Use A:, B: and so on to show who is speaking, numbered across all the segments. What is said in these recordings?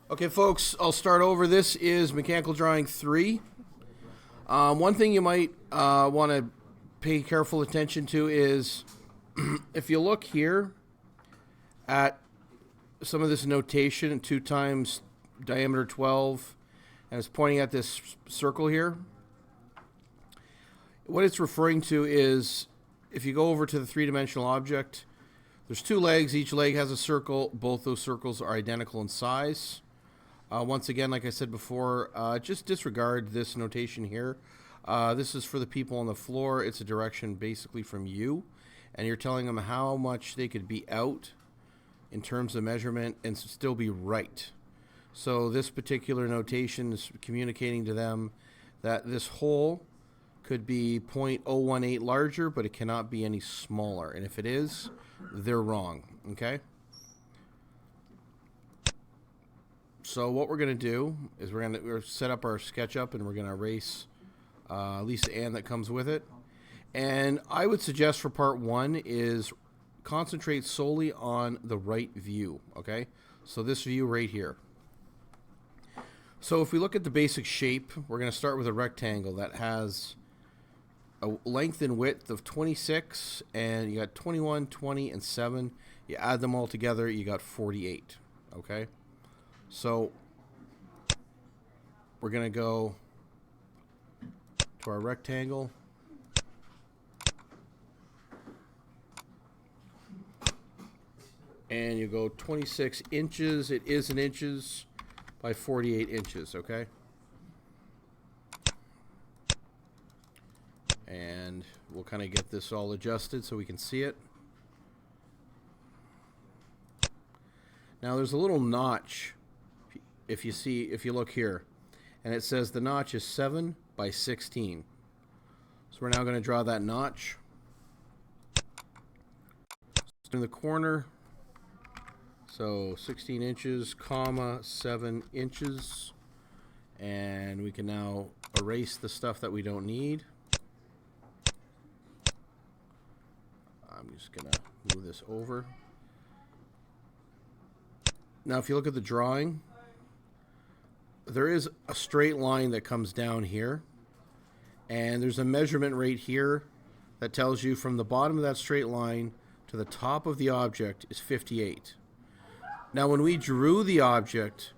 A: Okay, folks, I'll start over. This is Mechanical Drawing 3. One thing you might want to pay careful attention to is if you look here at some of this notation, 2 times diameter 12, and it's pointing at this circle here. What it's referring to is if you go over to the three-dimensional object, there's 2 legs. Each leg has a circle. Both those circles are identical in size. Once again, like I said before, just disregard this notation here. This is for the people on the floor. It's a direction basically from you, and you're telling them how much they could be out in terms of measurement and still be right. So this particular notation is communicating to them that this hole could be 0.018 larger, but it cannot be any smaller. And if it is, they're wrong, okay? So what we're going to do is we're going to set up our SketchUp, and we're going to erase at least the and that comes with it. And I would suggest for part 1 is concentrate solely on the right view, okay? So this view right here. So if we look at the basic shape, we're going to start with a rectangle that has a length and width of 26, and you got 21, 20, and 7. You add them all together, you got 48, okay? So we're going to go to our rectangle. And you go 26 inches. It is in inches by 48 inches, okay? And we'll kind of get this all adjusted so we can see it. Now there's a little notch if you look here, and it says the notch is 7 by 16. So we're now going to draw that notch in the corner. So 16 inches, comma, 7 inches. And we can now erase the stuff that we don't need. I'm just going to move this over. Now if you look at the drawing, there is a straight line that comes down here, and there's a measurement right here that tells you from the bottom of that straight line to the top of the object is 58. Now when we drew the object,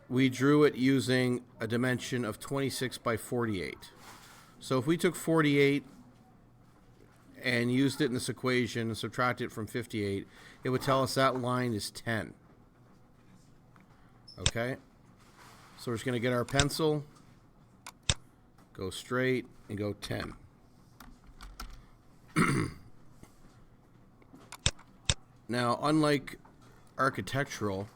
A: we drew it using a dimension of 26 by 48. So if we took 48 and used it in this equation and subtracted it from 58, it would tell us that line is 10. Okay? So we're just going to get our pencil, go straight, and go 10. Now, unlike architectural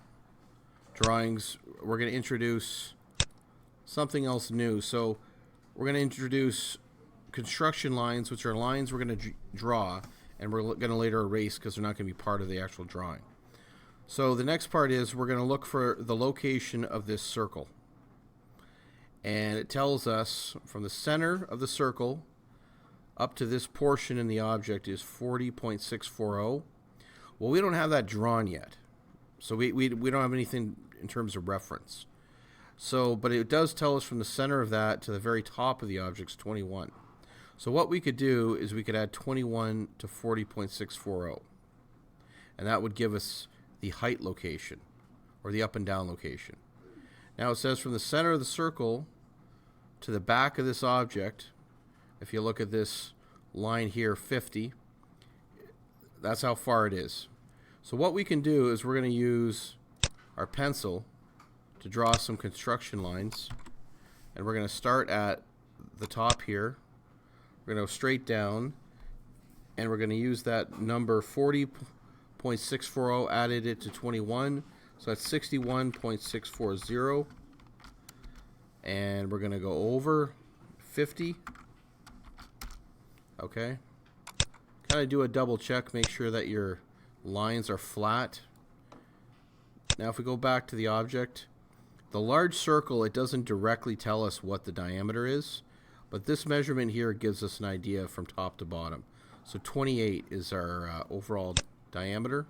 A: drawings, we're going to introduce something else new. So we're going to introduce construction lines, which are lines we're going to draw, and we're going to later erase because they're not going to be part of the actual drawing. So the next part is we're going to look for the location of this circle. And it tells us from the center of the circle up to this portion in the object is 40.640. Well, we don't have that drawn yet. So we don't have anything in terms of reference. So, but it does tell us from the center of that to the very top of the object is 21. So what we could do is we could add 21 to 40.640. And that would give us the height location, or the up and down location. Now it says from the center of the circle to the back of this object, if you look at this line here, 50, that's how far it is. So what we can do is we're going to use our pencil to draw some construction lines, and we're going to start at the top here. We're going to go straight down, and we're going to use that number 40.640, added it to 21, so that's 61.640, and we're going to go over 50. Okay, kind of do a double check, make sure that your lines are flat. Now if we go back to the object, the large circle, it doesn't directly tell us what the diameter is, but this measurement here gives us an idea from top to bottom. So 28 is our overall diameter.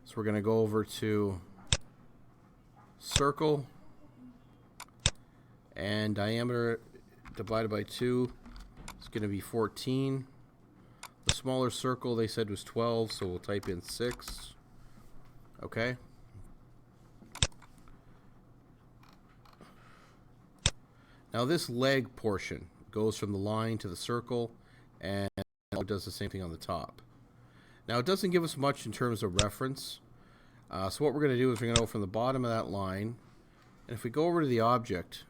A: So we're going to go over to circle, and diameter divided by 2 is going to be 14. The smaller circle they said was 12, so we'll type in 6. Okay. Now this leg portion goes from the line to the circle, and it does the same thing on the top. Now it doesn't give us much in terms of reference. So what we're going to do is we're going to go from the bottom of that line, and if we go over to the object,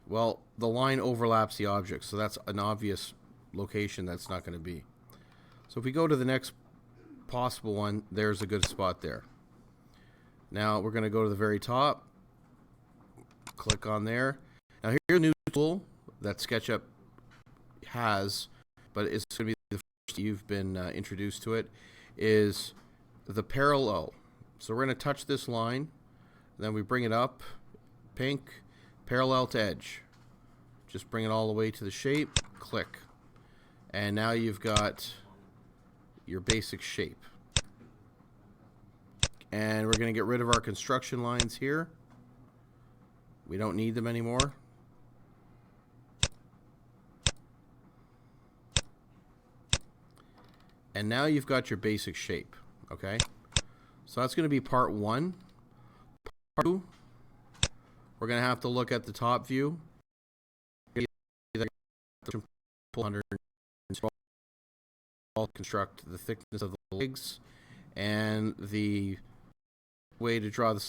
A: well, the line overlaps the object, so that's an obvious location that's not going to be. So if we go to the next possible one, there's a good spot there. Now we're going to go to the very top, click on there. Now here's a new tool that SketchUp has, but it's going to be the first you've been introduced to it, is the parallel. So we're going to touch this line, then we bring it up, pink, parallel to edge. Just bring it all the way to the shape, click. And now you've got your basic shape. And we're going to get rid of our construction lines here. We don't need them anymore. And now you've got your basic shape, okay? So that's going to be part 1. Part 2, we're going to have to look at the top view. Construct the thickness of the legs and the way to draw the